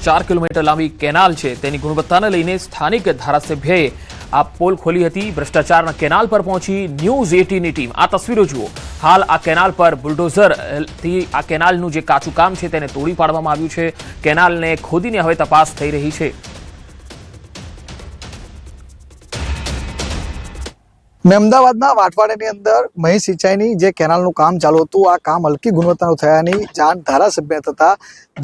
4 kilometre લાંબી canal છે તેની ગુણવત્તાને લઈને સ્થાનિક ધારાસભ્યએ આ પોલ ખોલી હતી। ભ્રષ્ટાચારના કેનાલ પર પહોંચી ન્યૂઝ 18ની ટીમ। આ તસવીરો જુઓ। હાલ આ કેનાલ પર બુલડોઝરથી આ કેનાલનું જે કાચું કામ છે તેને તોડી પાડવામાં આવ્યું છે। કેનાલને ખોદીને હવે તપાસ થઈ રહી છે। અમદાવાદના વાટવાડાની અંદર મહી સિંચાઈની જે કેનાલનું કામ ચાલુ હતું, આ કામ હલકી ગુણવત્તાનું થયાની જાણ ધારાસભ્ય થતા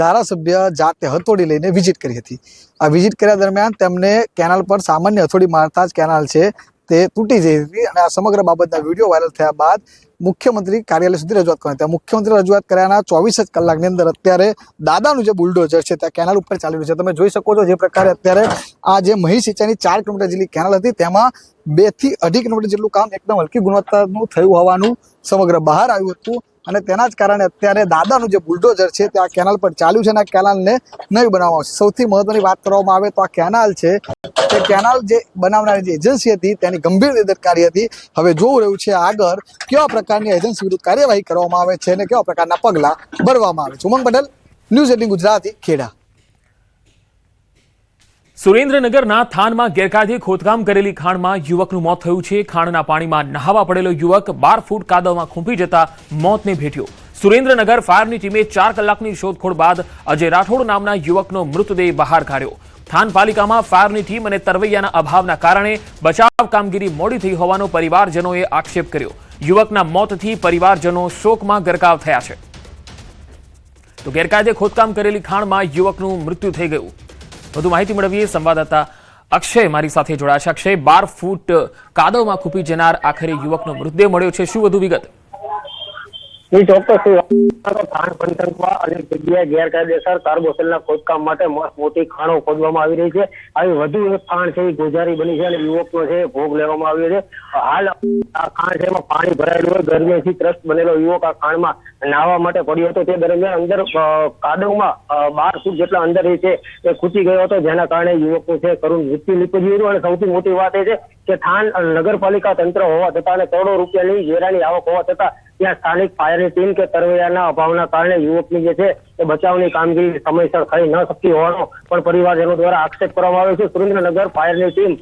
ધારાસભ્ય જાતે હથોડી લઈને વિઝિટ કરી હતી। આ વિઝિટ કર્યા દરમિયાન તેમને કેનાલ પર સામાન્ય હથોડી મારતા જ કેનાલ છે તે તૂટી જઈ હતી અને આ સમગ્ર બાબતના વિડીયો વાયરલ થયા બાદ મુખ્યમંત્રી કાર્યાલય સુધી રજૂઆત કરી હતી। મુખ્યમંત્રી રજૂઆત કર્યાના 24 જ કલાકની અંદર અત્યારે દાદાનું જે બુલડોઝર છે ત્યાં કેનાલ ઉપર ચાલી રહ્યું છે। તમે જોઈ શકો છો જે પ્રકારે અત્યારે આ જે મહી સિંચાઈની 4 કિલોમીટર જેટલી કેનાલ હતી તેમાં 2 થી 2.5 કિલોમીટર જેટલું કામ એકદમ હલકી ગુણવત્તાનું થયું હોવાનું સમગ્ર બહાર આવ્યું હતું અને તેના જ કારણે અત્યારે દાદાનું જે બુલડોઝર છે તે આ કેનાલ પર ચાલ્યું છે અને આ કેનાલને નવી બનાવવામાં આવશે। સૌથી મહત્વની વાત કરવામાં આવે તો આ કેનાલ છે તે કેનાલ જે બનાવનારી જે એજન્સી હતી તેની ગંભીર બેદરકારી હતી। હવે જોવું રહ્યું છે આગળ કેવા પ્રકારની એજન્સી વિરુદ્ધ કાર્યવાહી કરવામાં આવે છે અને કેવા પ્રકારના પગલાં ભરવામાં આવે છે। ઉમંગ પટેલ, ન્યૂઝ 18 ગુજરાતી, ખેડા। સુરેન્દ્રનગરના થાનમાં ગેરકાયદે ખોદકામ કરેલી ખાણમાં યુવકનું મોત થયું છે। ખાણના પાણીમાં નહાવા પડેલો યુવક 12 ફૂટ કાદવમાં ખૂંપી જતા મોતને ભેટ્યો। સુરેન્દ્રનગર ફાયરની ટીમે 4 કલાકની શોધખોળ બાદ અજય રાઠોડ નામના યુવકનો મૃતદેહ બહાર કાઢ્યો। થાન પાલિકામાં ફાયરની ટીમ અને તરવૈયાના અભાવના કારણે બચાવ કામગીરી મોડી થઈ હોવાનો પરિવારજનોએ આક્ષેપ કર્યો। યુવકના મોતથી પરિવારજનો શોકમાં ગરકાવ થયા છે। તો ગેરકાયદે ખોદકામ કરેલી ખાણમાં યુવકનું મૃત્યુ થઈ ગયું। વધુ માહિતી મેળવીએ સંવાદદાતા અક્ષય મારી સાથે જોડાયા છે। અક્ષય, 12 ફૂટ કાદવમાં ખૂંપી જનાર આખરે યુવકનો મૃતદેહ મળ્યો છે, શું વધુ વિગત? ચોક્કસ ખાણ પંથકમાં અનેક જગ્યાએ ગેરકાયદેસર કાર્બોસેલના ખોદકામ માટે મોટી ખાણો ખોદવામાં આવી રહી છે। આવી વધુ એક ખાણ છે એ ગોજારી બની છે અને યુવકનો છે ભોગ લેવામાં આવ્યો છે। હાલ આ ખાણ છે એમાં પાણી ભરાયેલું હોય, ગરમીથી ત્રસ્ત બનેલો યુવક આ ખાણમાં નાહવા માટે પડ્યો હતો। તે દરમિયાન અંદર કાદવમાં 12 ફૂટ જેટલા અંદર છે એ ખૂંચી ગયો હતો, જેના કારણે યુવકનું છે કરુણ મૃત્યુ નીપજ્યું હતું। અને સૌથી મોટી વાત એ છે કે થાન નગરપાલિકા તંત્ર હોવા છતાં અને કરોડો રૂપિયાની વેરાની આવક હોવા છતાં ત્યાં સ્થાનિક ફાયરની ટીમ કે તરવૈયાના અભાવના કારણે યુવકની જે છે એ બચાવની કામગીરી સમયસર થઈ ન શકતી હોવાનો પણ પરિવારજનો દ્વારા આક્ષેપ કરવામાં આવ્યો છે। સુરેન્દ્રનગર ફાયરની ટીમ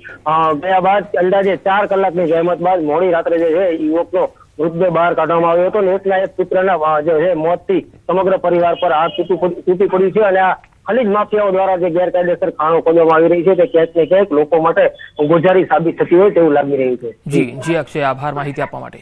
ગયા બાદ અંદાજે 4 કલાકની જહેમત બાદ મોડી રાત્રે જે છે યુવકનો મૃતદેહ બહાર કાઢવામાં આવ્યો હતો। એકના એક પુત્રના જે છે મોતથી સમગ્ર પરિવાર પર હાથ તૂટી પડ્યું છે અને આ ખનીજ માફિયાઓ દ્વારા જે ગેરકાયદેસર ખાણો ખોદવામાં આવી રહી છે તે ક્યાંક ને ક્યાંક લોકો માટે ગોજારી સાબિત થતી હોય તેવું લાગી રહ્યું છે। જી અક્ષય, આભાર માહિતી આપવા માટે।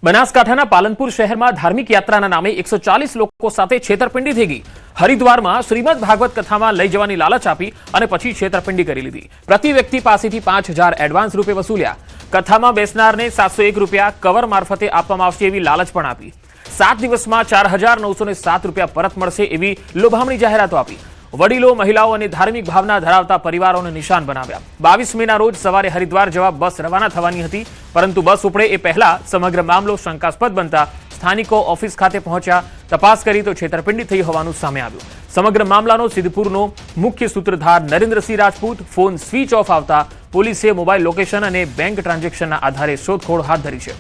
બનાસકાંઠાના પાલનપુર શહેરમાં ધાર્મિક યાત્રાના નામે 140 લોકો સાથે છેતરપિંડી થઈ ગઈ। હરિદ્વારમાં શ્રીમદ ભાગવત કથામાં લઈ જવાની લાલચ આપી અને પછી છેતરપિંડી કરી લીધી। પ્રતિ વ્યક્તિ પાસેથી 5000 એડવાન્સ રૂપે વસૂલ્યા। કથામાં બેસનારને 701 રૂપિયા કવર મારફતે આપવામાં આવશે એવી લાલચ પણ આપી। 7 દિવસમાં 4907 રૂપિયા પરત મળશે એવી લોભામણી જાહેરાતો આપી। વડીલો, મહિલાઓ અને ધાર્મિક ભાવના ધરાવતા પરિવારોને નિશાન બનાવ્યા। 22 મેના રોજ સવારે હરિદ્વાર જવા બસ રવાના થવાની હતી, પરંતુ બસ ઉપડે એ પહેલા સમગ્ર મામલો શંકાસ્પદ બનતા સ્થાનિકો ઓફિસ ખાતે પહોંચ્યા। તપાસ કરી તો છેતરપિંડી થઈ હોવાનું સામે આવ્યું। સમગ્ર મામલાનો સિદ્ધપુરનો મુખ્ય સૂત્રધાર Narendrasinh Rajput phone switch off આવતા પોલીસે મોબાઈલ લોકેશન અને બેંક ટ્રાન્ઝેક્શનના આધારે શોધખોળ હાથ ધરી છે।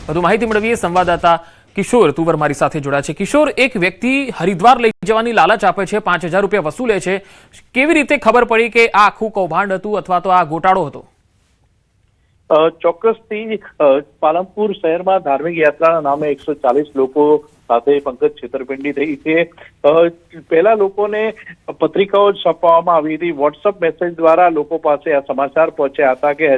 વધુ માહિતી મેળવીએ સંવાદદાતા કિશોર તુવર મારી સાથે જોડાયા છે। કિશોર, એક વ્યક્તિ હરિદ્વાર લઈ જવાની લાલચ આપે છે, 5000 રૂપિયા વસૂલે છે, કેવી રીતે ખબર પડી કે આ આખું કૌભાંડ હતું અથવા તો આ ગોટાળો હતો? ચોક્કસથી પાલનપુર શહેરમાં ધાર્મિક યાત્રાના નામે 140 લોકો સાથે પંકજ છેતરપિંડી થઈ છે। પહેલા લોકોને પત્રિકાઓ છાપવામાં આવી હતી, વોટ્સઅપ મેસેજ દ્વારા લોકો પાસે આ સમાચાર પહોંચ્યા હતા કે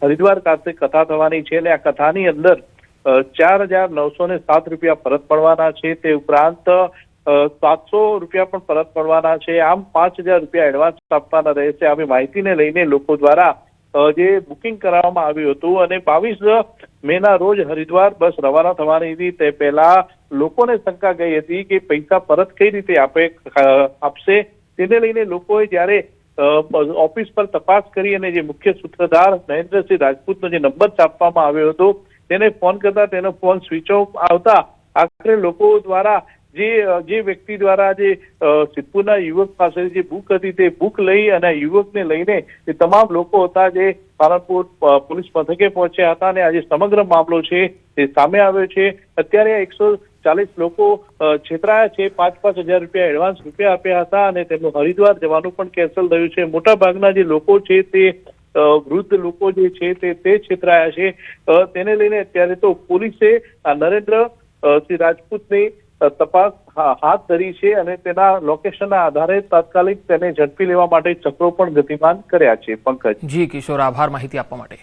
હરિદ્વાર ખાતે કથા થવાની છે અને આ કથાની અંદર 4907 રૂપિયા પરત પડવાના છે। તે ઉપરાંત 700 રૂપિયા પણ પરત પડવાના છે। આમ 5000 રૂપિયા એડવાન્સ આપવાના રહેશે। આવી માહિતીને લઈને લોકો દ્વારા જે બુકિંગ કરાવવામાં આવ્યું હતું અને 22 મેના રોજ હરિદ્વાર બસ રવાના થવાની હતી। તે પહેલા લોકોને શંકા ગઈ હતી કે પૈસા પરત કઈ રીતે આપશે। તેને લઈને લોકોએ જ્યારે ઓફિસ પર તપાસ કરી અને જે મુખ્ય સૂત્રધાર નરેન્દ્રસિંહ રાજપૂતનો જે નંબર છાપવામાં આવ્યો હતો તેને ફોન કરતા તેનો ફોન સ્વિચ ઓફ આવતા આખરે લોકો દ્વારા જે વ્યક્તિ દ્વારા જે સિદ્ધપુરના યુવક પાસે જે બુક હતી તે બુક લઈ અને યુવકને લઈને એ તમામ લોકો હતા જે પાલનપુર પોલીસ મથકે પહોંચ્યા હતા અને આજે સમગ્ર મામલો છે તે સામે આવ્યો છે। અત્યારે 40 લોકો છેતરાયા છે. 5-5 હજાર રૂપિયા એડવાન્સ રૂપિયા આપ્યા હતા અને તેમનું હરિદ્વાર જવાનું પણ કેન્સલ થયું છે. મોટા ભાગના જે લોકો છે તે વૃદ્ધ લોકો જે છે તે છેતરાયા છે. તેને લઈને અત્યારે તો પોલીસે આ નરેન્દ્ર સિંહ રાજપૂતની તપાસ હાથ ધરી છે અને તેના લોકેશનના આધારે તાત્કાલિક તેને ઝડપી લેવા માટે ચક્રો પણ ગતિમાન કર્યા છે. પંકજ. જી કિશોર, આભાર માહિતી આપવા માટે.